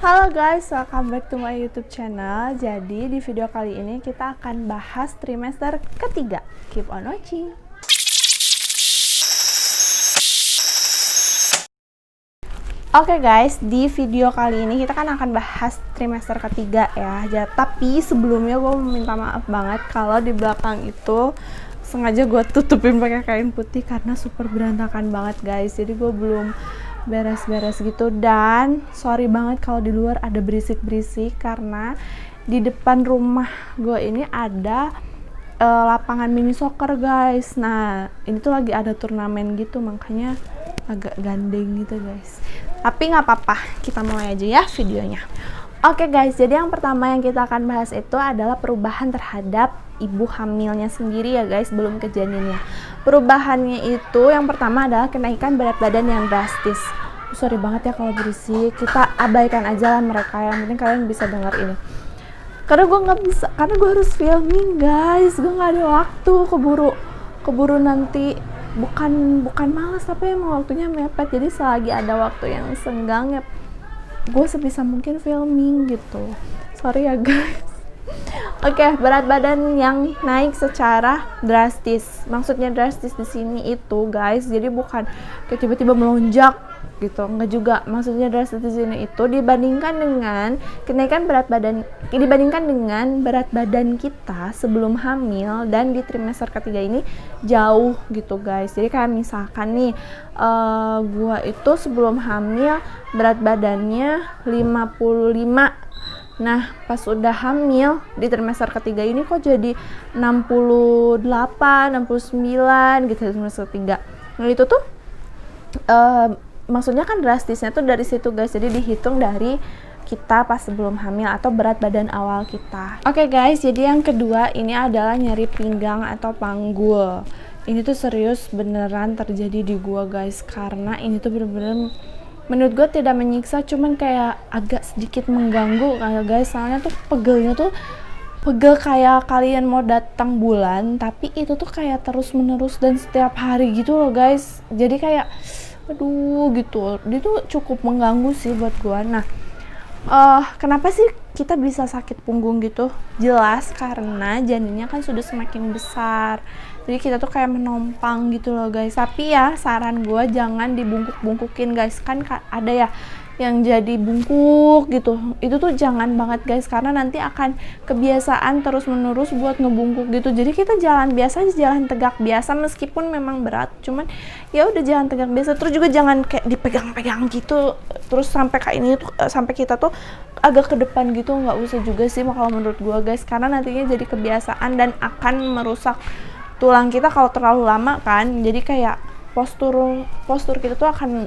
Halo guys, welcome back to my YouTube channel. Jadi di video kali ini kita akan bahas trimester ketiga. Keep on watching. Oke guys, di video kali ini kita kan akan bahas trimester ketiga ya. Tapi sebelumnya gue meminta maaf banget kalau di belakang itu sengaja gue tutupin pakai kain putih karena super berantakan banget guys. Jadi gue belum beres-beres gitu, dan sorry banget kalau di luar ada berisik-berisik karena di depan rumah gue ini ada lapangan mini soccer guys. Nah ini tuh lagi ada turnamen gitu, makanya agak gandeng gitu guys, tapi nggak apa-apa, kita mulai aja ya videonya. Oke guys, jadi yang pertama yang kita akan bahas itu adalah perubahan terhadap ibu hamilnya sendiri ya guys, belum ke janinnya. Perubahannya itu yang pertama adalah kenaikan berat badan yang drastis. Sorry banget ya kalau berisik, kita abaikan aja lah mereka, yang penting kalian bisa dengar ini. Karena gue nggak bisa, karena gue harus filming guys, gue nggak ada waktu, keburu nanti, bukan malas tapi emang waktunya mepet. Jadi selagi ada waktu yang senggang ya gue sebisa mungkin filming gitu. Sorry ya guys. Oke, berat badan yang naik secara drastis. Maksudnya drastis di sini itu guys, jadi bukan kayak tiba-tiba melonjak gitu, enggak juga. Maksudnya drastis di sini itu dibandingkan dengan kenaikan berat badan, dibandingkan dengan berat badan kita sebelum hamil dan di trimester ketiga ini jauh gitu guys. Jadi kayak misalkan nih gua itu sebelum hamil berat badannya 55. Nah, pas udah hamil di trimester ketiga ini kok jadi 68, 69 gitu di trimester ketiga. Nah, itu tuh maksudnya kan drastisnya tuh dari situ guys. Jadi dihitung dari kita pas sebelum hamil atau berat badan awal kita. Oke guys, jadi yang kedua ini adalah nyeri pinggang atau panggul. Ini tuh serius beneran terjadi di gua guys, karena ini tuh bener-bener menurut gue tidak menyiksa, cuman kayak agak sedikit mengganggu guys. Soalnya tuh pegelnya tuh pegel kayak kalian mau datang bulan, tapi itu tuh kayak terus menerus dan setiap hari gitu loh guys. Jadi kayak aduh gitu, dia tuh cukup mengganggu sih buat gue. Nah kenapa sih kita bisa sakit punggung gitu? Jelas karena janinnya kan sudah semakin besar, jadi kita tuh kayak menompang gitu loh guys. Tapi ya saran gue jangan dibungkuk-bungkukin guys, kan ada ya yang jadi bungkuk gitu, itu tuh jangan banget guys, karena nanti akan kebiasaan terus menerus buat ngebungkuk gitu. Jadi kita jalan biasa aja, jalan tegak biasa, meskipun memang berat, cuman ya udah jalan tegak biasa. Terus juga jangan kayak dipegang-pegang gitu terus sampai kayak ini tuh, sampai kita tuh agak ke depan gitu, nggak usah juga sih kalau menurut gue guys, karena nantinya jadi kebiasaan dan akan merusak tulang kita kalau terlalu lama kan. Jadi kayak postur kita tuh akan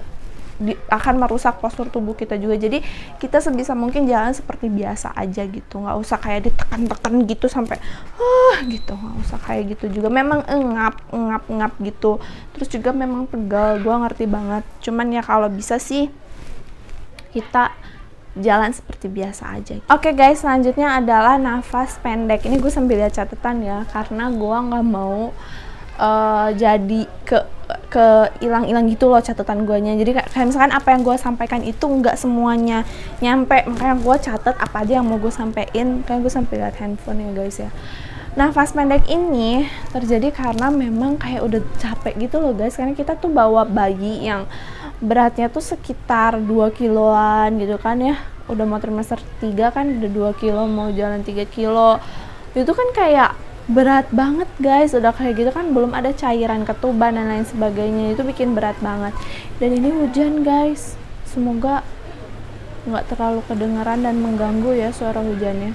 merusak postur tubuh kita juga. Jadi kita sebisa mungkin jalan seperti biasa aja gitu, nggak usah kayak ditekan-tekan gitu sampai gitu, nggak usah kayak gitu juga. Memang engap gitu, terus juga memang pegal, gue ngerti banget. Cuman ya kalau bisa sih kita jalan seperti biasa aja. Oke guys, selanjutnya adalah nafas pendek. Ini gue sambil lihat catatan ya, karena gue nggak mau jadi ke hilang gitu loh catatan guanya. Jadi kayak misalkan apa yang gue sampaikan itu nggak semuanya nyampe, makanya gue catat apa aja yang mau gue sampein. Kayak gue sampai lihat handphone ya guys ya. Nafas pendek ini terjadi karena memang kayak udah capek gitu loh guys, karena kita tuh bawa bayi yang beratnya tuh sekitar 2 kiloan gitu kan ya. Udah mau trimester 3 kan udah 2 kilo, mau jalan 3 kilo. Itu kan kayak berat banget guys. Udah kayak gitu kan belum ada cairan ketuban dan lain sebagainya, itu bikin berat banget. Dan ini hujan guys, semoga nggak terlalu kedengaran dan mengganggu ya suara hujannya.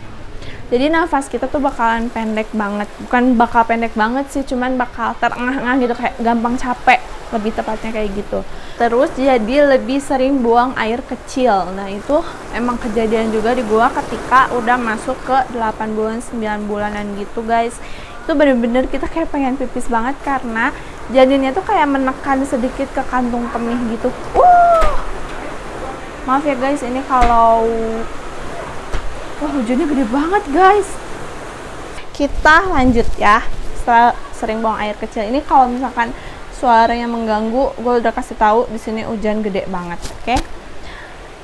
Jadi nafas kita tuh bakalan pendek banget, bukan bakal pendek banget sih, cuman bakal terengah-engah gitu, kayak gampang capek, lebih tepatnya kayak gitu. Terus jadi lebih sering buang air kecil. Nah itu emang kejadian juga di gua ketika udah masuk ke 8 bulan 9 bulanan gitu guys. Itu bener-bener kita kayak pengen pipis banget karena janinnya tuh kayak menekan sedikit ke kantung kemih gitu. Maaf ya guys, ini kalau hujannya gede banget guys. Kita lanjut ya. Setelah sering buang air kecil ini, kalau misalkan suaranya mengganggu, gue udah kasih tahu di sini hujan gede banget, oke?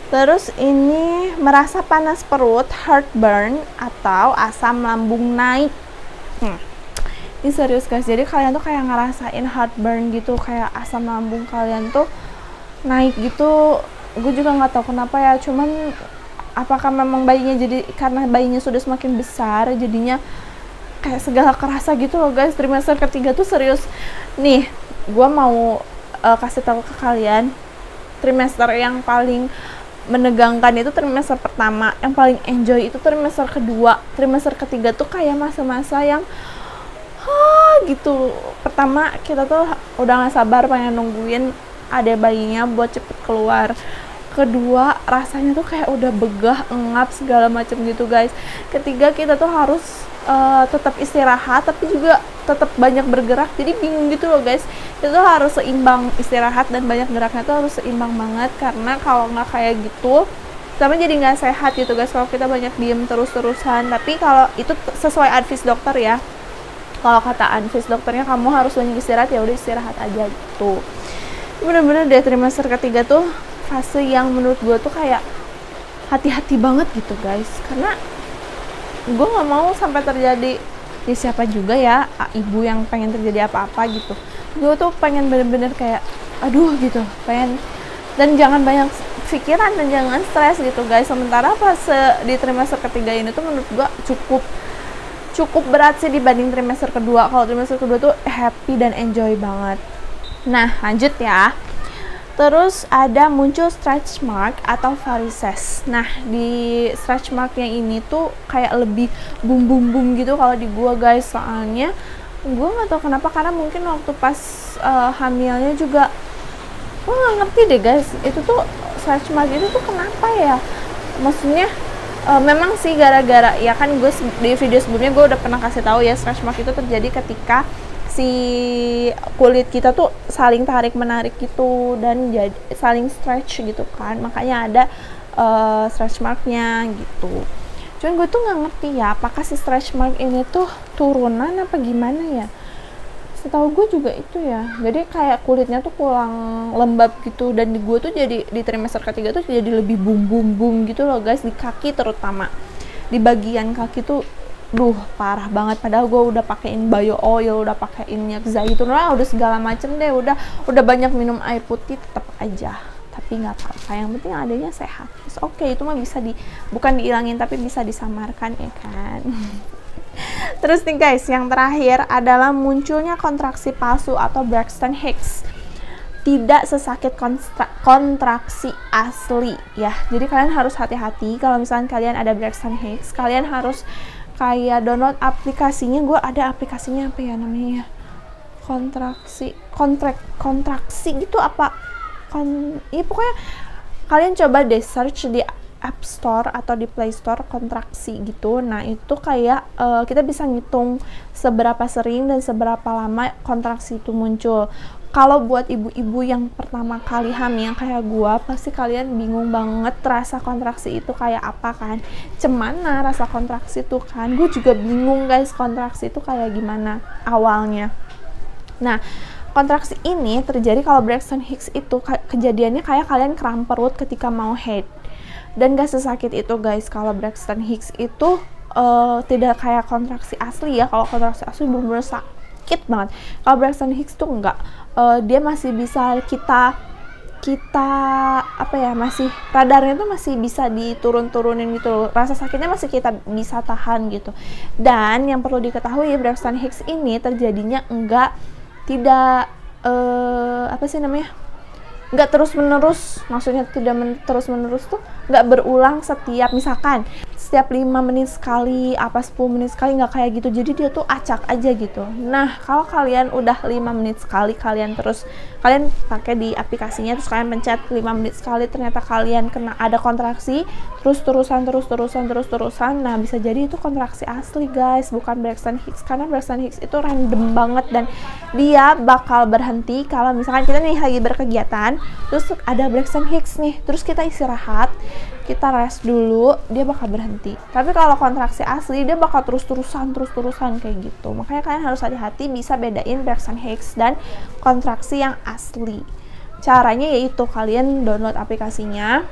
Terus ini merasa panas perut, heartburn, atau asam lambung naik. Ini serius guys, jadi kalian tuh kayak ngerasain heartburn gitu, kayak asam lambung kalian tuh naik gitu. Gue juga nggak tahu kenapa ya, cuman apakah memang bayinya, jadi karena bayinya sudah semakin besar jadinya kayak segala kerasa gitu loh guys. Trimester ketiga tuh serius nih, gue mau kasih tahu ke kalian, trimester yang paling menegangkan itu trimester pertama, yang paling enjoy itu trimester kedua. Trimester ketiga tuh kayak masa-masa yang gitu. Pertama kita tuh udah gak sabar pengen nungguin ada bayinya buat cepet keluar. Kedua rasanya tuh kayak udah begah, engap segala macam gitu guys. Ketiga kita tuh harus tetap istirahat tapi juga tetap banyak bergerak, jadi bingung gitu loh guys. Itu harus seimbang, istirahat dan banyak geraknya tuh harus seimbang banget, karena kalau nggak kayak gitu sama jadi nggak sehat gitu guys kalau kita banyak diem terus-terusan. Tapi kalau itu sesuai advice dokter ya, kalau kata advice dokternya kamu harus banyak istirahat, ya udah istirahat aja gitu. Bener-bener deh trimester ketiga tuh fase yang menurut gue tuh kayak hati-hati banget gitu guys, karena gue nggak mau sampai terjadi di siapa juga ya ibu yang pengen terjadi apa-apa gitu. Gue tuh pengen bener-bener kayak aduh gitu, pengen, dan jangan banyak pikiran dan jangan stres gitu guys. Sementara pas di trimester ketiga ini tuh menurut gue cukup berat sih dibanding trimester kedua. Kalau trimester kedua tuh happy dan enjoy banget. Nah lanjut ya. Terus ada muncul stretch mark atau varices. Nah di stretch mark yang ini tuh kayak lebih bum gitu kalau di gua guys. Soalnya gua nggak tahu kenapa, karena mungkin waktu pas hamilnya juga gua nggak ngerti deh guys. Itu tuh stretch mark itu tuh kenapa ya? Maksudnya memang sih gara-gara ya kan, gue di video sebelumnya gue udah pernah kasih tahu ya, stretch mark itu terjadi ketika si kulit kita tuh saling tarik menarik gitu dan jadi saling stretch gitu kan, makanya ada stretch marknya gitu. Cuman gue tuh nggak ngerti ya, apakah si stretch mark ini tuh turunan apa gimana ya. Setahu gue juga itu ya, jadi kayak kulitnya tuh kurang lembab gitu, dan di gue tuh jadi di trimester ketiga tuh jadi lebih bum gitu loh guys, di kaki terutama. Di bagian kaki tuh parah banget, padahal gue udah pakein bio oil, udah pakein minyak zaitun, udah segala macem deh, udah banyak minum air putih, tetap aja. Tapi nggak apa-apa, yang penting adanya sehat. Oke, itu mah bisa bukan dihilangin tapi bisa disamarkan ya kan. Terus nih guys, yang terakhir adalah munculnya kontraksi palsu atau Braxton Hicks. Tidak sesakit kontraksi asli ya. Jadi kalian harus hati-hati kalau misalnya kalian ada Braxton Hicks. Kalian harus kayak download aplikasinya. Gue ada aplikasinya apa ya namanya, kontraksi gitu apa, ya pokoknya kalian coba deh search di App Store atau di Play Store kontraksi gitu. Nah itu kayak kita bisa ngitung seberapa sering dan seberapa lama kontraksi itu muncul. Kalau buat ibu-ibu yang pertama kali hamil kayak gua, pasti kalian bingung banget rasa kontraksi itu kayak apa kan, cemana rasa kontraksi itu kan. Gue juga bingung guys, kontraksi itu kayak gimana awalnya. Nah kontraksi ini terjadi kalau Braxton Hicks itu kejadiannya kayak kalian kram perut ketika mau head, dan gak sesakit itu guys. Kalau Braxton Hicks itu tidak kayak kontraksi asli ya. Kalau kontraksi asli bener-bener sakit banget. Kalau Braxton Hicks tuh enggak, dia masih bisa kita apa ya, masih radarnya tuh masih bisa diturun-turunin gitu loh. Rasa sakitnya masih kita bisa tahan gitu. Dan yang perlu diketahui, Braxton Hicks ini terjadinya tidak apa sih namanya, nggak terus menerus. Maksudnya tidak terus menerus tuh nggak berulang setiap, misalkan setiap 5 menit sekali, apa 10 menit sekali, nggak kayak gitu. Jadi dia tuh acak aja gitu. Nah kalau kalian udah 5 menit sekali, kalian pakai di aplikasinya, terus kalian pencet 5 menit sekali, ternyata kalian kena ada kontraksi terus terusan, nah bisa jadi itu kontraksi asli guys, bukan Braxton Hicks. Karena Braxton Hicks itu random banget dan dia bakal berhenti kalau misalkan kita nih lagi berkegiatan, terus ada Braxton Hicks nih, terus kita istirahat, kita rest dulu, dia bakal berhenti. Tapi kalau kontraksi asli dia bakal terus-terusan kayak gitu. Makanya kalian harus hati-hati bisa bedain Braxton Hicks dan kontraksi yang asli. Caranya yaitu kalian download aplikasinya,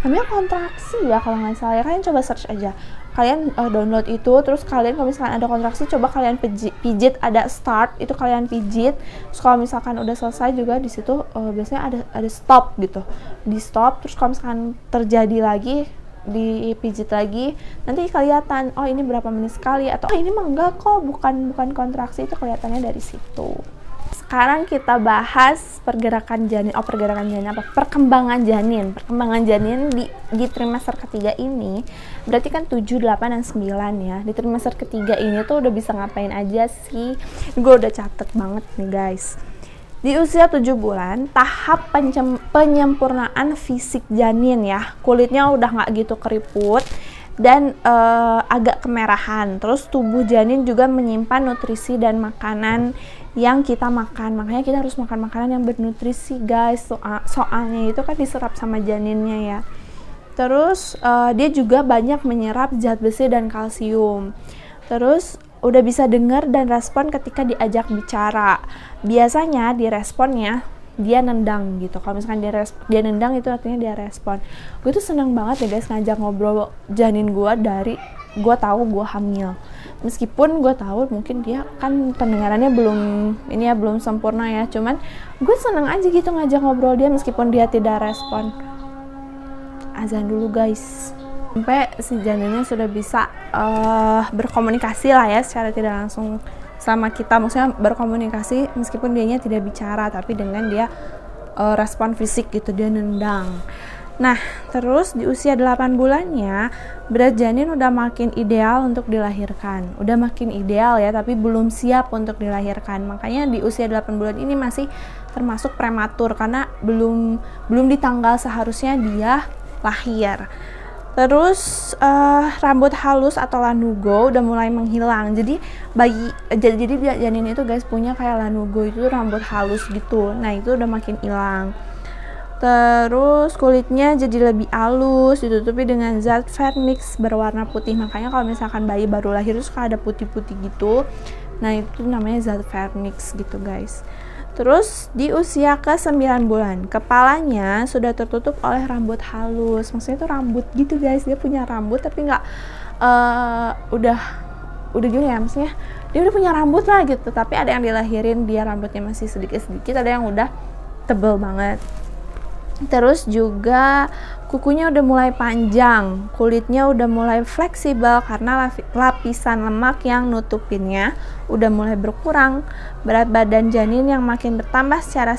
namanya kontraksi ya kalau nggak salah ya. Kalian coba search aja, kalian download itu, terus kalian kalau misalkan ada kontraksi coba kalian pijit, ada start itu kalian pijit, terus kalau misalkan udah selesai juga di situ biasanya ada stop gitu, di stop, terus kalau misalkan terjadi lagi dipijit lagi, nanti kelihatan oh ini berapa menit sekali, atau ini mah enggak kok, bukan kontraksi, itu kelihatannya dari situ. Sekarang kita bahas perkembangan janin di trimester ketiga ini. Berarti kan 7, 8, dan 9 ya. Di trimester ketiga ini tuh udah bisa ngapain aja sih? Gue udah catet banget nih guys. Di usia 7 bulan, tahap penyempurnaan fisik janin ya. Kulitnya udah nggak gitu keriput dan agak kemerahan. Terus tubuh janin juga menyimpan nutrisi dan makanan yang kita makan. Makanya kita harus makan makanan yang bernutrisi guys. Soalnya itu kan diserap sama janinnya ya. Terus dia juga banyak menyerap zat besi dan kalsium. Terus udah bisa dengar dan respon ketika diajak bicara. Biasanya di responnya dia nendang gitu. Kalau misalkan dia nendang itu artinya dia respon. Gue tuh seneng banget ya guys ngajak ngobrol janin gue dari gue tahu gue hamil. Meskipun gue tahu mungkin dia kan pendengarannya belum sempurna ya. Cuman gue seneng aja gitu ngajak ngobrol dia meskipun dia tidak respon. Azan dulu guys. Sampai si janinnya sudah bisa berkomunikasi lah ya secara tidak langsung sama kita, maksudnya berkomunikasi meskipun dianya tidak bicara, tapi dengan dia respon fisik gitu, dia nendang. Nah, terus di usia 8 bulannya berat janin udah makin ideal untuk dilahirkan. Udah makin ideal ya, tapi belum siap untuk dilahirkan. Makanya di usia 8 bulan ini masih termasuk prematur karena belum di tanggal seharusnya dia lahir. Terus rambut halus atau lanugo udah mulai menghilang. Jadi janin itu guys punya kayak lanugo, itu rambut halus gitu. Nah, itu udah makin hilang. Terus kulitnya jadi lebih halus, ditutupi dengan zat vernix berwarna putih. Makanya kalau misalkan bayi baru lahir itu suka ada putih-putih gitu. Nah, itu namanya zat vernix gitu guys. Terus di usia ke 9 bulan, kepalanya sudah tertutup oleh rambut halus. Maksudnya itu rambut gitu guys, dia punya rambut tapi nggak udah gini ya, maksudnya dia udah punya rambut lah gitu. Tapi ada yang dilahirin dia rambutnya masih sedikit-sedikit, ada yang udah tebel banget. Terus juga kukunya udah mulai panjang, kulitnya udah mulai fleksibel karena lapisan lemak yang nutupinnya udah mulai berkurang. Berat badan janin yang makin bertambah secara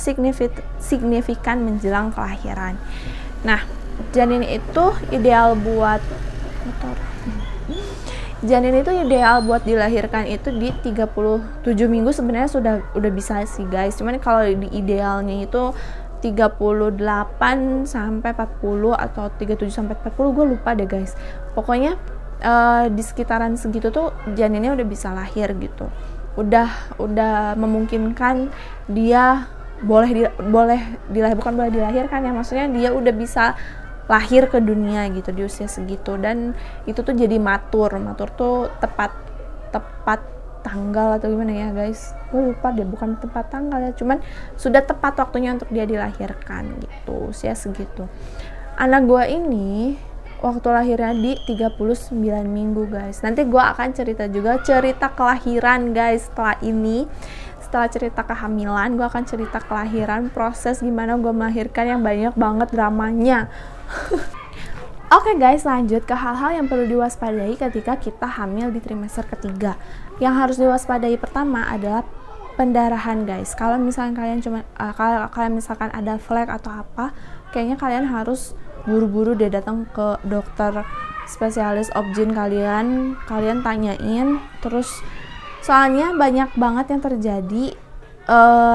signifikan menjelang kelahiran. Nah, janin itu ideal buat dilahirkan itu di 37 minggu sebenarnya udah bisa sih guys. Cuman kalau di idealnya itu 38 sampai 40 atau 37 sampai 40, gue lupa deh guys. Pokoknya di sekitaran segitu tuh janinnya udah bisa lahir gitu. Udah memungkinkan dia boleh dilahirkan ya, maksudnya dia udah bisa lahir ke dunia gitu di usia segitu. Dan itu tuh jadi matur tuh tepat tanggal atau gimana ya guys, gue lupa deh, bukan tepat tanggal ya, cuman sudah tepat waktunya untuk dia dilahirkan gitu, usia segitu. Anak gue ini waktu lahirnya di 39 minggu guys. Nanti gue akan cerita juga cerita kelahiran guys setelah ini. Setelah cerita kehamilan, gue akan cerita kelahiran, proses gimana gue melahirkan yang banyak banget dramanya. Oke guys, lanjut ke hal-hal yang perlu diwaspadai ketika kita hamil di trimester ketiga. Yang harus diwaspadai pertama adalah pendarahan guys. Kalau misalkan kalian misalkan ada flek atau apa, kayaknya kalian harus buru-buru deh datang ke dokter spesialis obgyn kalian tanyain. Terus soalnya banyak banget yang terjadi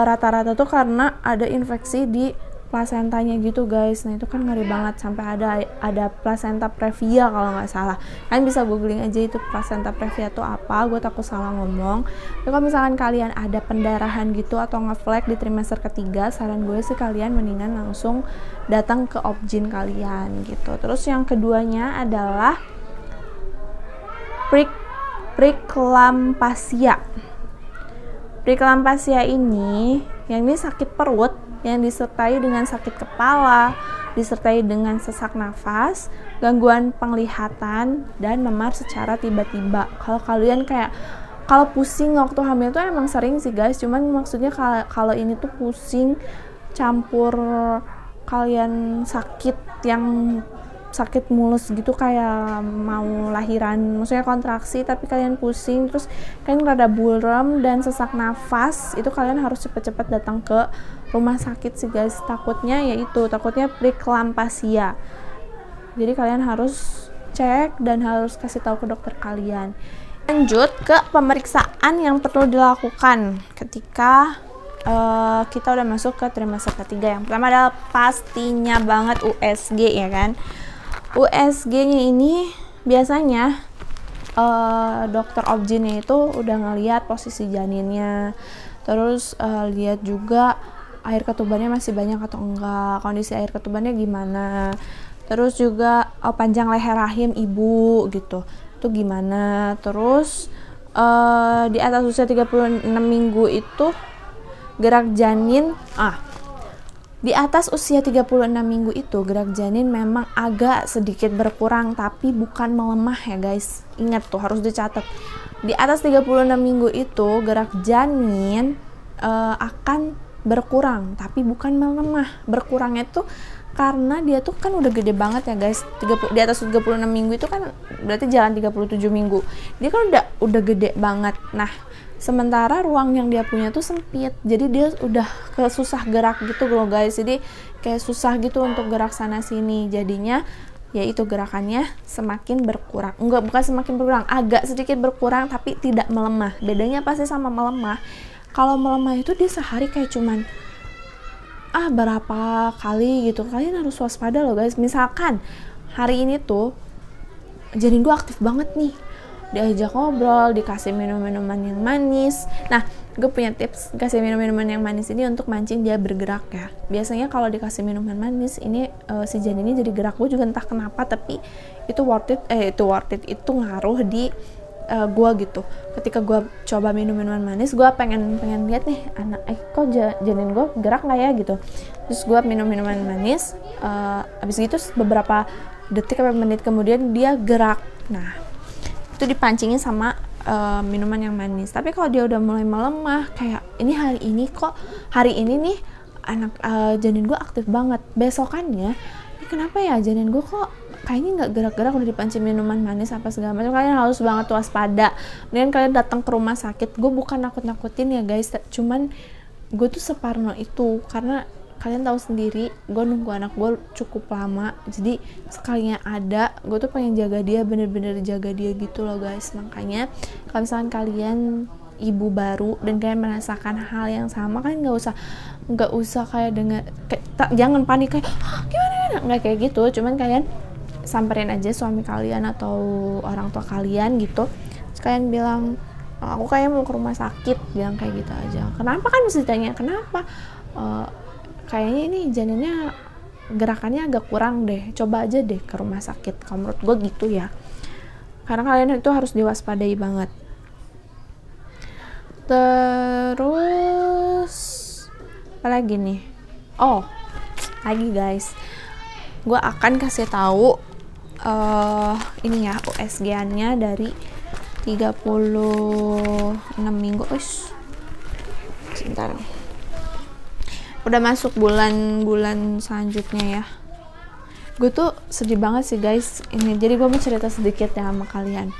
rata-rata tuh karena ada infeksi di plasentanya gitu guys. Nah, itu kan ngeri banget, sampai ada placenta previa kalau nggak salah. Kalian bisa googling aja itu placenta previa itu apa, gue takut salah ngomong. Tapi kalau misalkan kalian ada pendarahan gitu atau ngeflek di trimester ketiga, saran gue sih kalian mendingan langsung datang ke obgyn kalian gitu. Terus yang keduanya adalah preeclampsia. Preeclampsia ini sakit perut yang disertai dengan sakit kepala, disertai dengan sesak nafas, gangguan penglihatan, dan memar secara tiba-tiba. Kalau kalian kalau pusing waktu hamil tuh emang sering sih guys, cuman maksudnya kalau ini tuh pusing campur kalian sakit yang sakit mulus gitu kayak mau lahiran, maksudnya kontraksi tapi kalian pusing, terus kalian rada buram dan sesak nafas, itu kalian harus cepet-cepet datang ke rumah sakit sih guys. Takutnya preeklampsia, jadi kalian harus cek dan harus kasih tahu ke dokter kalian. Lanjut ke pemeriksaan yang perlu dilakukan ketika kita udah masuk ke trimester ketiga. Yang pertama adalah pastinya banget USG, ya kan. USG-nya ini biasanya dokter obgynnya itu udah ngeliat posisi janinnya, terus lihat juga air ketubannya masih banyak atau enggak, kondisi air ketubannya gimana, terus juga panjang leher rahim ibu gitu, itu gimana. Terus di atas usia 36 minggu itu gerak janin, di atas usia 36 minggu itu gerak janin memang agak sedikit berkurang, tapi bukan melemah ya guys. Ingat tuh, harus dicatat. Di atas 36 minggu itu gerak janin akan berkurang, tapi bukan melemah. Berkurangnya tuh karena dia tuh kan udah gede banget ya guys. Di atas 36 minggu itu kan berarti jalan 37 minggu. Dia kan udah gede banget. Nah, sementara ruang yang dia punya tuh sempit, jadi dia udah susah gerak gitu loh guys. Jadi kayak susah gitu untuk gerak sana sini, jadinya yaitu gerakannya semakin berkurang. Bukan semakin berkurang, agak sedikit berkurang tapi tidak melemah. Bedanya pasti sama melemah. Kalau melemah itu dia sehari kayak cuman berapa kali gitu. Kalian harus waspada loh guys. Misalkan hari ini tuh janin gue aktif banget nih, diajak ngobrol, dikasih minum-minuman yang manis. Nah, gue punya tips kasih minum-minuman yang manis ini untuk mancing dia bergerak ya. Biasanya kalau dikasih minuman manis ini si janin ini jadi gerak. Gue juga entah kenapa, tapi itu worth it, itu ngaruh di gue gitu. Ketika gue coba minum minuman manis, gue pengen lihat nih kok janin gue gerak nggak ya gitu. Terus gue minum minuman manis, abis gitu beberapa detik atau menit kemudian dia gerak. Nah, itu dipancingin sama minuman yang manis. Tapi kalau dia udah mulai melemah, kayak hari ini nih anak janin gue aktif banget, besokannya kenapa ya janin gue kok kayaknya nggak gerak-gerak, udah dipancing minuman manis apa segala macam, kalian harus banget waspada. Mendingan kalian datang ke rumah sakit. Gue bukan nakut-nakutin ya guys, cuman gue tuh separno itu karena kalian tahu sendiri, gue nunggu anak gue cukup lama, jadi sekalinya ada, gue tuh pengen jaga dia, bener-bener jaga dia gitu loh guys. Makanya kalau misalkan kalian ibu baru dan kalian merasakan hal yang sama, kalian nggak usah kayak jangan panik kayak gimana, nggak kayak gitu. Cuman kalian samperin aja suami kalian atau orang tua kalian gitu, terus kalian bilang aku kayak mau ke rumah sakit, bilang kayak gitu aja. Kenapa, kan mesti tanya kenapa, kayaknya ini janinnya gerakannya agak kurang deh, coba aja deh ke rumah sakit. Kalau menurut gue gitu ya, karena kalian itu harus diwaspadai banget. Terus apa lagi nih, lagi guys, gue akan kasih tahu ini ya USG-nya dari 36 minggu. Sebentar, udah masuk bulan selanjutnya ya. Gue tuh sedih banget sih guys ini, jadi gue mau cerita sedikit ya sama kalian.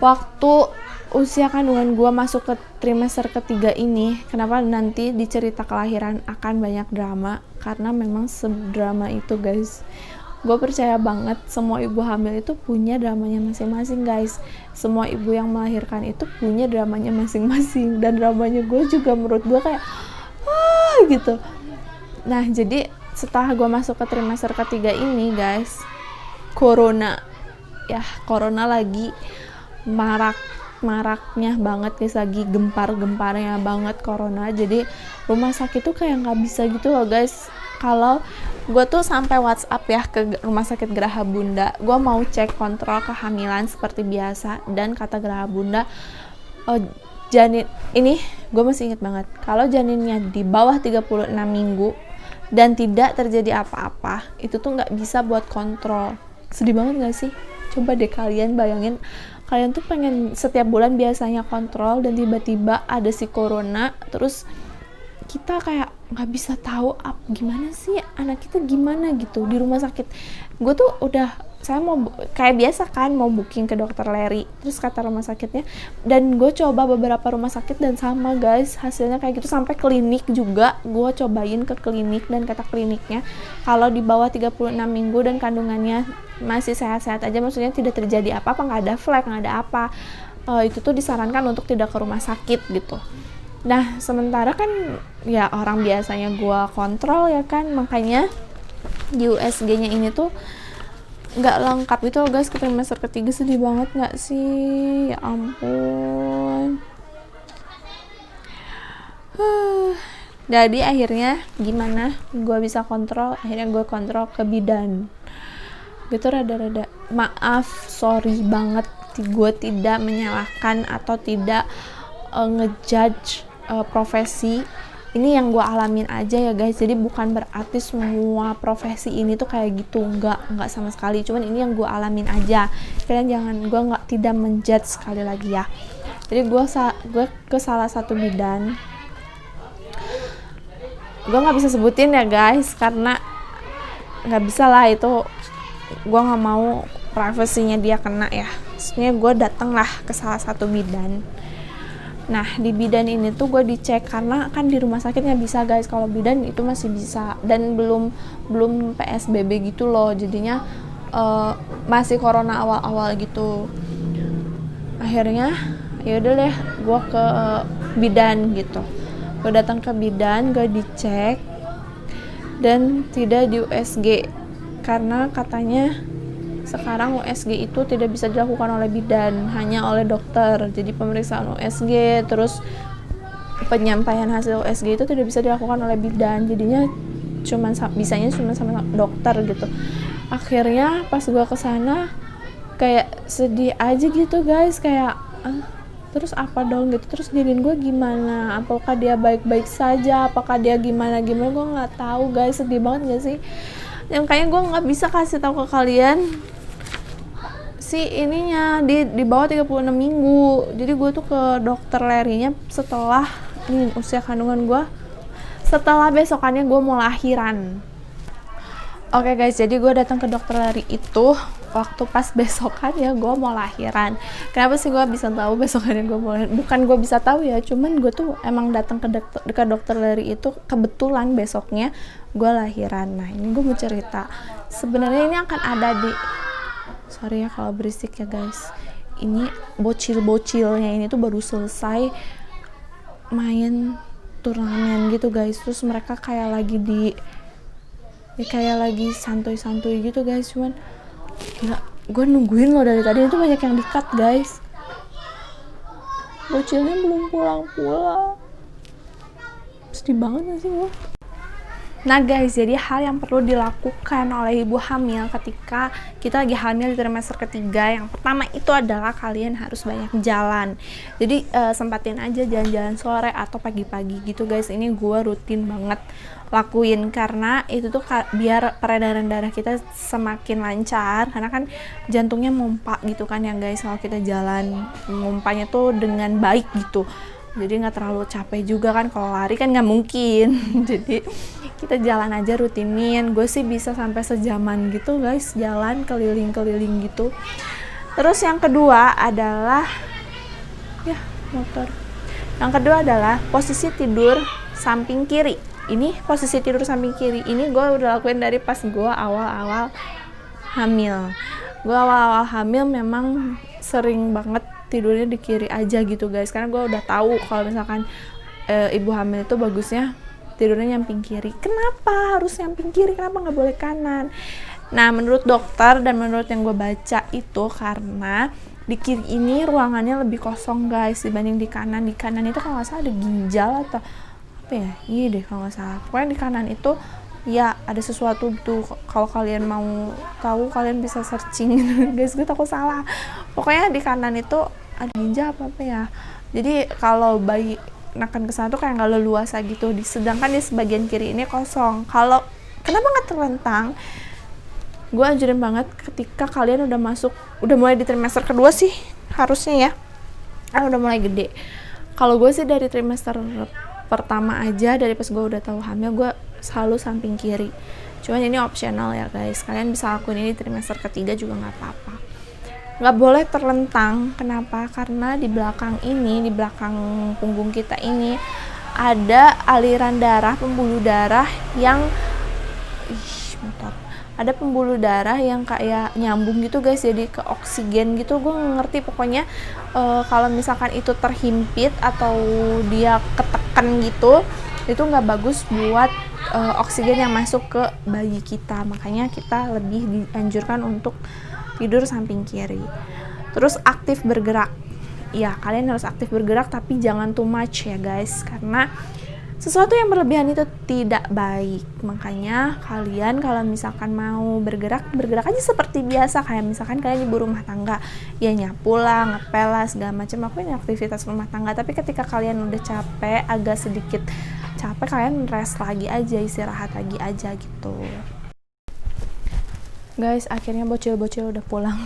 Waktu usia kandungan gue masuk ke trimester ketiga ini, kenapa nanti di cerita kelahiran akan banyak drama, karena memang sedrama itu guys. Gue percaya banget semua ibu hamil itu punya dramanya masing-masing guys. Semua ibu yang melahirkan itu punya dramanya masing-masing, dan dramanya gue juga menurut gue kayak gitu. Nah, jadi setelah gue masuk ke trimester ketiga ini guys, corona lagi maraknya banget guys, lagi gempar-gemparnya banget corona. Jadi rumah sakit tuh kayak nggak bisa gitu loh guys. Kalau gue tuh sampai WhatsApp ya ke rumah sakit Geraha Bunda, gue mau cek kontrol kehamilan seperti biasa, dan kata Geraha Bunda, janin ini gue masih inget banget, kalau janinnya di bawah 36 minggu dan tidak terjadi apa-apa, itu tuh nggak bisa buat kontrol. Sedih banget gak sih? Coba deh kalian bayangin, kalian tuh pengen setiap bulan biasanya kontrol, dan tiba-tiba ada si corona, terus kita kayak nggak bisa tahu gimana sih anak kita gimana gitu di rumah sakit. Gue tuh saya mau kayak biasa kan mau booking ke dokter Larry, terus kata rumah sakitnya, dan gue coba beberapa rumah sakit dan sama guys, hasilnya kayak gitu. Sampai klinik juga gue cobain ke klinik, dan kata kliniknya kalau di bawah 36 minggu dan kandungannya masih sehat-sehat aja, maksudnya tidak terjadi apa-apa, nggak ada flek, nggak ada apa, itu tuh disarankan untuk tidak ke rumah sakit gitu. Nah, sementara kan ya orang biasanya gue kontrol ya kan, makanya di USG-nya ini tuh nggak lengkap gitu loh guys. Ke trimester ketiga sedih banget nggak sih? Ya ampun. Jadi akhirnya gimana gue bisa kontrol? Akhirnya gue kontrol ke bidan. Gitu rada-rada maaf, sorry banget, gue tidak menyalahkan atau tidak ngejudge profesi ini, yang gue alamin aja ya guys. Jadi bukan berarti semua profesi ini tuh kayak gitu, nggak sama sekali, cuman ini yang gue alamin aja. Kalian jangan, gue tidak menjudge sekali lagi ya. Jadi gue ke salah satu bidan, gue nggak bisa sebutin ya guys karena nggak bisa lah, itu gue nggak mau privasinya dia kena ya. Maksudnya gue datang lah ke salah satu bidan. Nah, di bidan ini tuh gue dicek, karena kan di rumah sakit nggak bisa guys, kalau bidan itu masih bisa, dan belum PSBB gitu loh, jadinya masih corona awal-awal gitu. Akhirnya yaudah deh, gue ke bidan gitu. Gue datang ke bidan, gue dicek, dan tidak di USG, karena katanya sekarang USG itu tidak bisa dilakukan oleh bidan, hanya oleh dokter. Jadi pemeriksaan USG terus penyampaian hasil USG itu tidak bisa dilakukan oleh bidan, jadinya bisanya cuma sama dokter gitu. Akhirnya pas gue kesana kayak sedih aja gitu guys, kayak terus apa dong gitu, terus diriin gue gimana, apakah dia baik-baik saja, apakah dia gimana gue nggak tahu guys. Sedih banget gak sih? Yang kayaknya gue nggak bisa kasih tahu ke kalian si ininya di bawah 36 minggu. Jadi gue tuh ke dokter Larry-nya setelah usia kandungan gue, setelah besokannya gue mau lahiran. Oke guys, jadi gue datang ke dokter Larry itu waktu pas besokannya gue mau lahiran. Kenapa sih gue bisa tahu besokannya gue mau lahiran? Bukan gue bisa tahu ya, cuman gue tuh emang datang ke dokter Larry itu kebetulan besoknya gue lahiran. Nah, ini gue mau cerita. Sebenarnya ini akan ada di, sorry ya kalau berisik ya guys, ini bocil-bocilnya ini tuh baru selesai main turnamen gitu guys, terus mereka kayak lagi kayak lagi santuy-santuy gitu guys. Cuman gila, gue nungguin loh dari tadi, itu banyak yang di-cut guys, bocilnya belum pulang-pulang. Sedih banget gak sih gue? Nah guys, jadi hal yang perlu dilakukan oleh ibu hamil ketika kita lagi hamil di trimester ketiga, yang pertama itu adalah kalian harus banyak jalan. Jadi sempatin aja jalan-jalan sore atau pagi-pagi gitu guys. Ini gue rutin banget lakuin, karena itu tuh biar peredaran darah kita semakin lancar, karena kan jantungnya mompa gitu kan ya guys. Kalau kita jalan, mompanya tuh dengan baik gitu, jadi nggak terlalu capek juga kan. Kalau lari kan nggak mungkin. Jadi kita jalan aja rutinin. Gue sih bisa sampai sejaman gitu guys, jalan keliling-keliling gitu. Terus yang kedua adalah motor. Yang kedua adalah posisi tidur samping kiri. Ini posisi tidur samping kiri ini gue udah lakuin dari pas gue awal-awal hamil. Gue awal-awal hamil memang sering banget tidurnya di kiri aja gitu guys, karena gue udah tahu kalau misalkan ibu hamil itu bagusnya tidurnya nyamping kiri. Kenapa harus nyamping kiri? Kenapa nggak boleh kanan? Nah, menurut dokter dan menurut yang gue baca itu karena di kiri ini ruangannya lebih kosong guys dibanding di kanan. Di kanan itu kalau nggak salah ada ginjal atau apa ya? Iya deh kalau nggak salah. Pokoknya di kanan itu ya ada sesuatu tuh. Kalau kalian mau tahu kalian bisa searching guys, gue takut salah. Pokoknya di kanan itu ada ginjal apa ya. Jadi kalau bayi neken ke sana tuh kayak nggak leluasa gitu. Sedangkan di sebagian kiri ini kosong. Kalau kenapa nggak terlentang? Gue anjurin banget ketika kalian udah mulai di trimester kedua sih harusnya ya, udah mulai gede. Kalau gue sih dari trimester pertama aja, dari pas gue udah tahu hamil, gue selalu samping kiri. Cuman ini optional ya guys, kalian bisa lakuin ini trimester ketiga juga nggak apa-apa. Nggak boleh terlentang. Kenapa? Karena di belakang punggung kita ini ada aliran darah, pembuluh darah yang ada pembuluh darah yang kayak nyambung gitu guys, jadi ke oksigen gitu. Gue ngerti pokoknya kalau misalkan itu terhimpit atau dia ketekan gitu, itu nggak bagus buat oksigen yang masuk ke bayi kita. Makanya kita lebih dianjurkan untuk tidur samping kiri. Terus aktif bergerak. Ya, kalian harus aktif bergerak tapi jangan too much ya guys, karena sesuatu yang berlebihan itu tidak baik. Makanya kalian kalau misalkan mau bergerak aja seperti biasa, kayak misalkan kalian ibu rumah tangga, ya nyapu lah, ngepel lah, segala macam, lakuin aktivitas rumah tangga. Tapi ketika kalian udah capek, agak sedikit capek, kalian rest lagi aja, istirahat lagi aja gitu. Guys, akhirnya bocil-bocil udah pulang.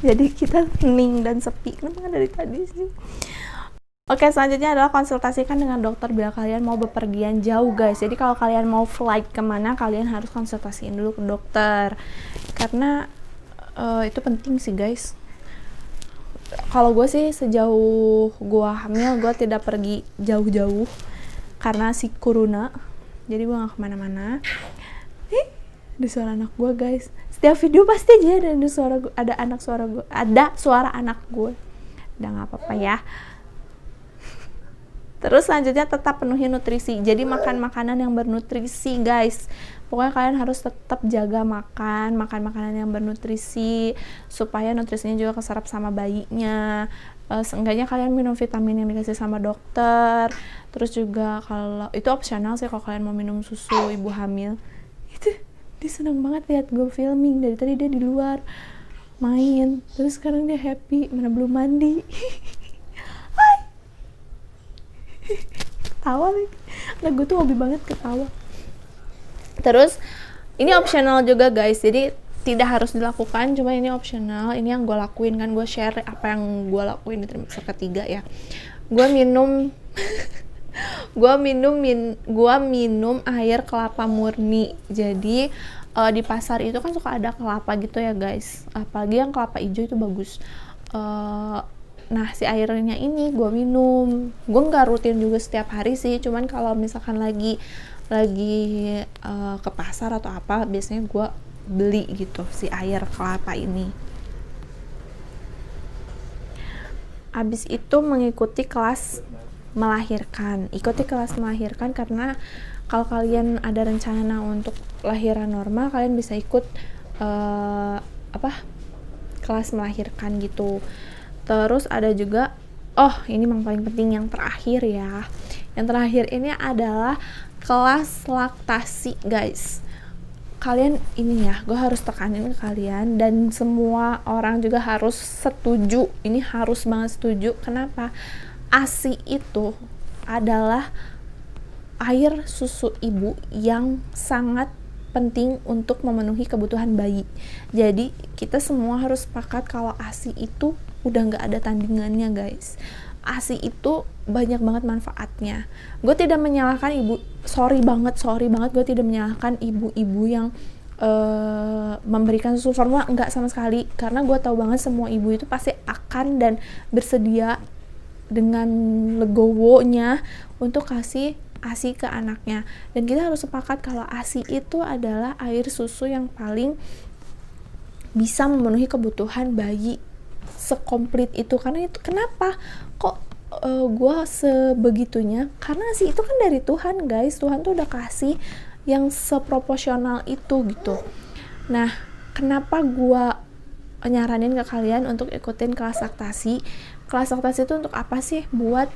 Jadi kita hening dan sepi. Kenapa nggak dari tadi sih? Oke, selanjutnya adalah konsultasikan dengan dokter bila kalian mau bepergian jauh guys. Jadi kalau kalian mau flight kemana, kalian harus konsultasiin dulu ke dokter. Karena itu penting sih guys. Kalau gue sih sejauh gue hamil, gue tidak pergi jauh-jauh karena si corona. Jadi gue gak kemana-mana. Ada suara anak gue guys. Setiap video pasti aja ada suara anak gue. Udah gak apa-apa ya. Terus selanjutnya tetap penuhi nutrisi. Jadi makan makanan yang bernutrisi guys. Pokoknya kalian harus tetap jaga makan makanan yang bernutrisi supaya nutrisinya juga keserap sama bayinya. Seenggaknya kalian minum vitamin yang dikasih sama dokter. Terus juga kalau itu opsional sih kalau kalian mau minum susu ibu hamil. Itu dia senang banget lihat gue filming, dari tadi dia di luar main. Terus sekarang dia happy, mana belum mandi. Ketawa lagi. Nah, gue tuh hobi banget ketawa. Terus ini optional juga guys, jadi tidak harus dilakukan, cuma ini optional. Ini yang gue lakuin, kan gue share apa yang gue lakuin di trimester ketiga ya. Gue minum air kelapa murni. Jadi di pasar itu kan suka ada kelapa gitu ya guys, apalagi yang kelapa hijau itu bagus. Nah, si airnya ini gue minum. Gue nggak rutin juga setiap hari sih, cuman kalau misalkan lagi ke pasar atau apa, biasanya gue beli gitu si air kelapa ini. Abis itu mengikuti kelas melahirkan. Ikuti kelas melahirkan karena kalau kalian ada rencana untuk lahiran normal, kalian bisa ikut kelas melahirkan gitu. Terus ada juga, ini yang paling penting, yang terakhir ya. Yang terakhir ini adalah kelas laktasi guys. Kalian ini ya, gue harus tekanin ke kalian dan semua orang juga harus setuju. Ini harus banget setuju. Kenapa? ASI itu adalah air susu ibu yang sangat penting untuk memenuhi kebutuhan bayi. Jadi kita semua harus sepakat kalau ASI itu udah nggak ada tandingannya guys. ASI itu banyak banget manfaatnya. Gue tidak menyalahkan ibu, sorry banget gue tidak menyalahkan ibu-ibu yang memberikan susu formula, enggak sama sekali, karena gue tahu banget semua ibu itu pasti akan dan bersedia dengan legowonya untuk kasih ASI ke anaknya. Dan kita harus sepakat kalau ASI itu adalah air susu yang paling bisa memenuhi kebutuhan bayi sekomplit itu. Karena itu kenapa kok gue sebegitunya, karena ASI itu kan dari Tuhan guys. Tuhan tuh udah kasih yang seproporsional itu gitu. Nah, kenapa gue nyaranin ke kalian untuk ikutin kelas laktasi? Kelas laktasi itu untuk apa sih? Buat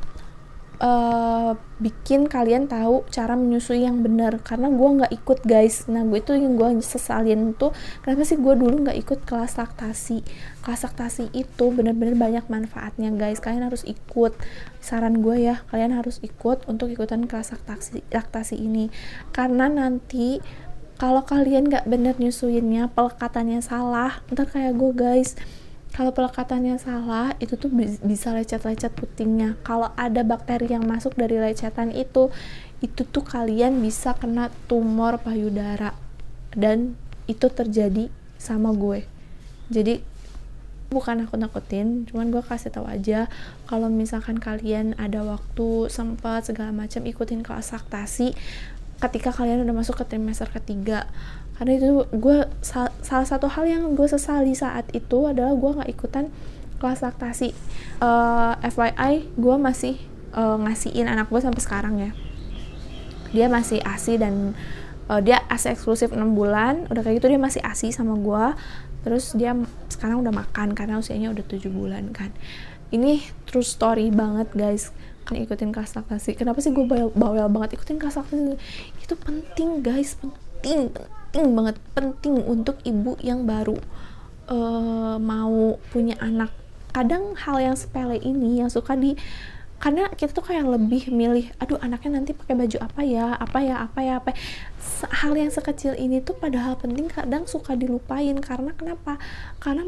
bikin kalian tahu cara menyusui yang benar, karena gue nggak ikut guys. Nah gue itu yang gue sesalin tuh, kenapa sih gue dulu nggak ikut kelas laktasi. Kelas laktasi itu bener-bener banyak manfaatnya guys, kalian harus ikut, saran gue ya, kalian harus ikut untuk ikutan kelas laktasi ini, karena nanti kalau kalian nggak bener nyusuinnya, pelekatannya salah, ntar kayak gue guys. Kalau pelekatannya salah, itu tuh bisa lecet-lecet putingnya. Kalau ada bakteri yang masuk dari lecetan itu tuh kalian bisa kena tumor payudara. Dan itu terjadi sama gue. Jadi bukan aku nakutin, cuman gue kasih tahu aja kalau misalkan kalian ada waktu, sempat segala macam, ikutin kelas laktasi ketika kalian udah masuk ke trimester ketiga. Karena itu gue salah satu hal yang gue sesali saat itu adalah gue nggak ikutan kelas laktasi. FYI gue masih ngasihin anak gue sampai sekarang ya, dia masih ASI dan dia ASI eksklusif 6 bulan, udah kayak gitu dia masih ASI sama gue. Terus dia sekarang udah makan karena usianya udah 7 bulan kan. Ini true story banget guys, kan ikutin kelas laktasi. Kenapa sih gue bawel banget ikutin kelas laktasi? Itu penting guys, penting banget, penting untuk ibu yang baru mau punya anak. Kadang hal yang sepele ini yang suka karena kita tuh kayak lebih milih, aduh anaknya nanti pakai baju apa ya. Hal yang sekecil ini tuh padahal penting, kadang suka dilupain. Karena kenapa? Karena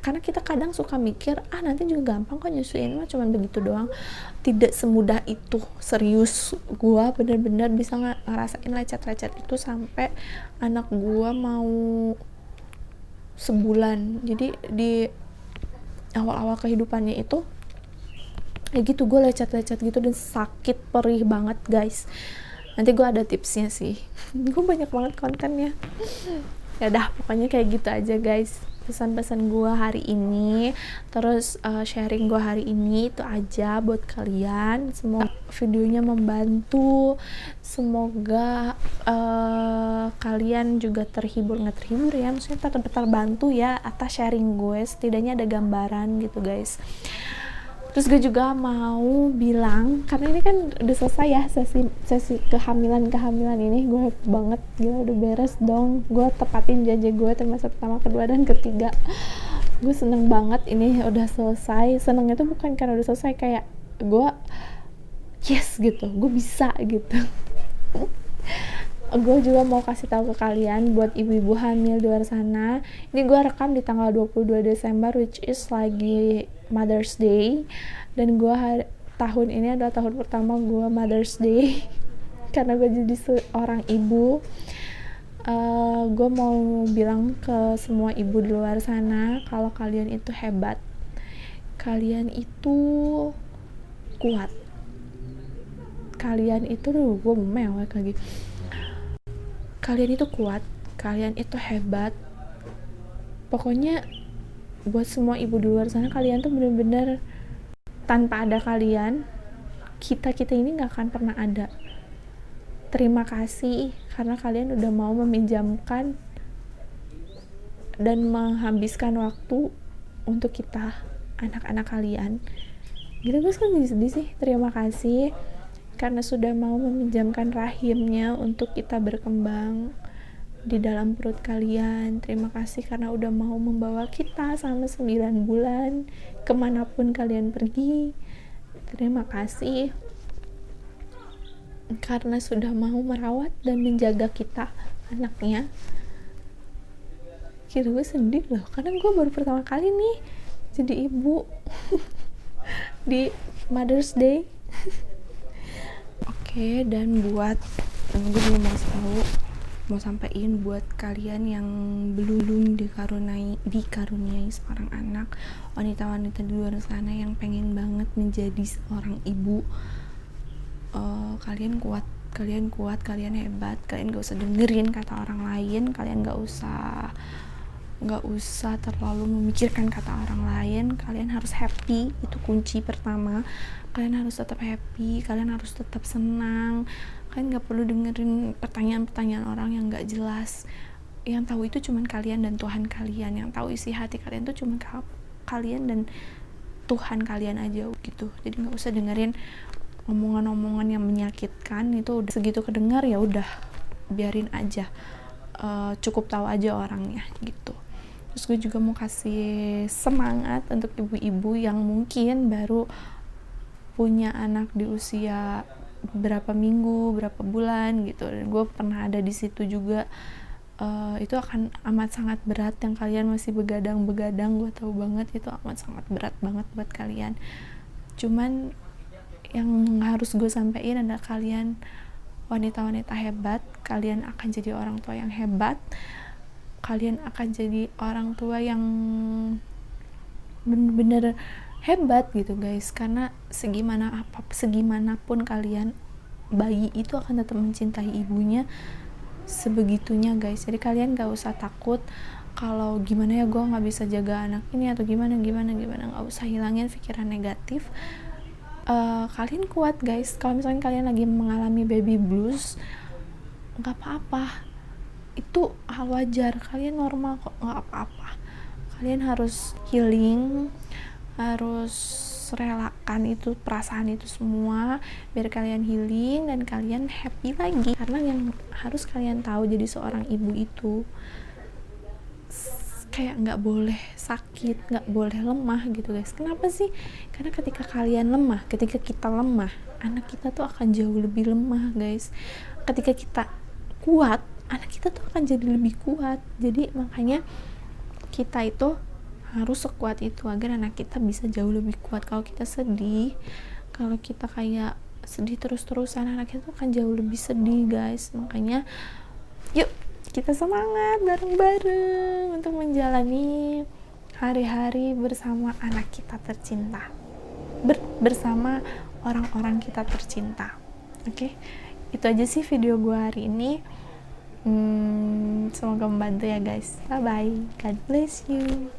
karena kita kadang suka mikir, nanti juga gampang kok nyusuin, mah cuman begitu doang. Tidak semudah itu, serius. Gua bener-bener bisa ngerasain lecet-lecet itu sampai anak gua mau sebulan. Jadi di awal-awal kehidupannya itu kayak gitu, gue lecet-lecet gitu dan sakit perih banget guys. Nanti gue ada tipsnya sih. Gue banyak banget kontennya. Ya dah, pokoknya kayak gitu aja guys pesan-pesan gue hari ini. Terus sharing gue hari ini itu aja buat kalian. Semoga videonya membantu, semoga kalian juga terhibur, nggak terhibur ya, maksudnya terbantu ya atas sharing gue, setidaknya ada gambaran gitu guys. Terus gue juga mau bilang, karena ini kan udah selesai ya sesi kehamilan ini, gue happy banget, gila udah beres dong, gue tepatin janji gue trimester pertama, kedua, dan ketiga. Gue seneng banget ini udah selesai. Senengnya tuh bukan karena udah selesai, kayak gue yes gitu, gue bisa gitu. Gue juga mau kasih tahu ke kalian buat ibu-ibu hamil di luar sana. Ini gue rekam di tanggal 22 Desember which is lagi Mother's Day, dan gue tahun ini adalah tahun pertama gue Mother's Day karena gue jadi seorang ibu. Gue mau bilang ke semua ibu di luar sana kalau kalian itu hebat, kalian itu kuat, kalian itu gue mewek lagi. Kalian itu kuat, kalian itu hebat. Pokoknya buat semua ibu di luar sana, kalian tuh bener-bener, tanpa ada kalian, kita ini gak akan pernah ada. Terima kasih karena kalian udah mau meminjamkan dan menghabiskan waktu untuk kita, anak-anak kalian. Gitu gue kan jadi sedih sih. Terima kasih karena sudah mau meminjamkan rahimnya untuk kita berkembang di dalam perut kalian. Terima kasih karena udah mau membawa kita selama 9 bulan kemanapun kalian pergi. Terima kasih karena sudah mau merawat dan menjaga kita, anaknya. Kira gue sedih loh, karena gue baru pertama kali nih jadi ibu di Mother's Day. Oke, dan buat gue juga mau sampaikan buat kalian yang belum dikaruniai seorang anak, wanita-wanita di luar sana yang pengen banget menjadi seorang ibu, kalian kuat, kalian hebat, kalian gak usah dengerin kata orang lain, kalian gak usah terlalu memikirkan kata orang lain. Kalian harus happy, itu kunci pertama. Kalian harus tetap happy, kalian harus tetap senang. Kalian gak perlu dengerin pertanyaan-pertanyaan orang yang gak jelas. Yang tahu itu cuman kalian dan Tuhan kalian. Yang tahu isi hati kalian tuh cuman kalian dan Tuhan kalian aja gitu. Jadi gak usah dengerin omongan-omongan yang menyakitkan itu udah segitu kedengar, ya udah biarin aja, cukup tahu aja orangnya gitu. Terus gue juga mau kasih semangat untuk ibu-ibu yang mungkin baru punya anak di usia berapa minggu, berapa bulan gitu. Dan gue pernah ada di situ juga. Itu akan amat sangat berat, yang kalian masih begadang-begadang, gue tahu banget itu amat sangat berat banget buat kalian. Cuman yang harus gue sampaikan adalah kalian wanita-wanita hebat, kalian akan jadi orang tua yang hebat, kalian akan jadi orang tua yang bener-bener hebat gitu guys, karena segimanapun kalian, bayi itu akan tetap mencintai ibunya sebegitunya guys. Jadi kalian gak usah takut kalau gimana ya gue nggak bisa jaga anak ini atau gimana, nggak usah hilangin pikiran negatif. Kalian kuat guys. Kalau misalnya kalian lagi mengalami baby blues, nggak apa-apa, itu hal wajar, kalian normal kok, nggak apa-apa. Kalian harus healing, harus relakan itu perasaan itu semua biar kalian healing dan kalian happy lagi. Karena yang harus kalian tahu, jadi seorang ibu itu kayak nggak boleh sakit, nggak boleh lemah gitu guys. Kenapa sih? Karena ketika kalian lemah, ketika kita lemah, anak kita tuh akan jauh lebih lemah guys. Ketika kita kuat, anak kita tuh akan jadi lebih kuat. Jadi makanya kita itu harus sekuat itu agar anak kita bisa jauh lebih kuat. Kalau kita sedih, kalau kita kayak sedih terus-terusan, anak kita tuh akan jauh lebih sedih guys. Makanya yuk kita semangat bareng-bareng untuk menjalani hari-hari bersama anak kita tercinta, bersama orang-orang kita tercinta. Oke, itu aja sih video gue hari ini. Semoga membantu ya guys. Bye bye, God bless you.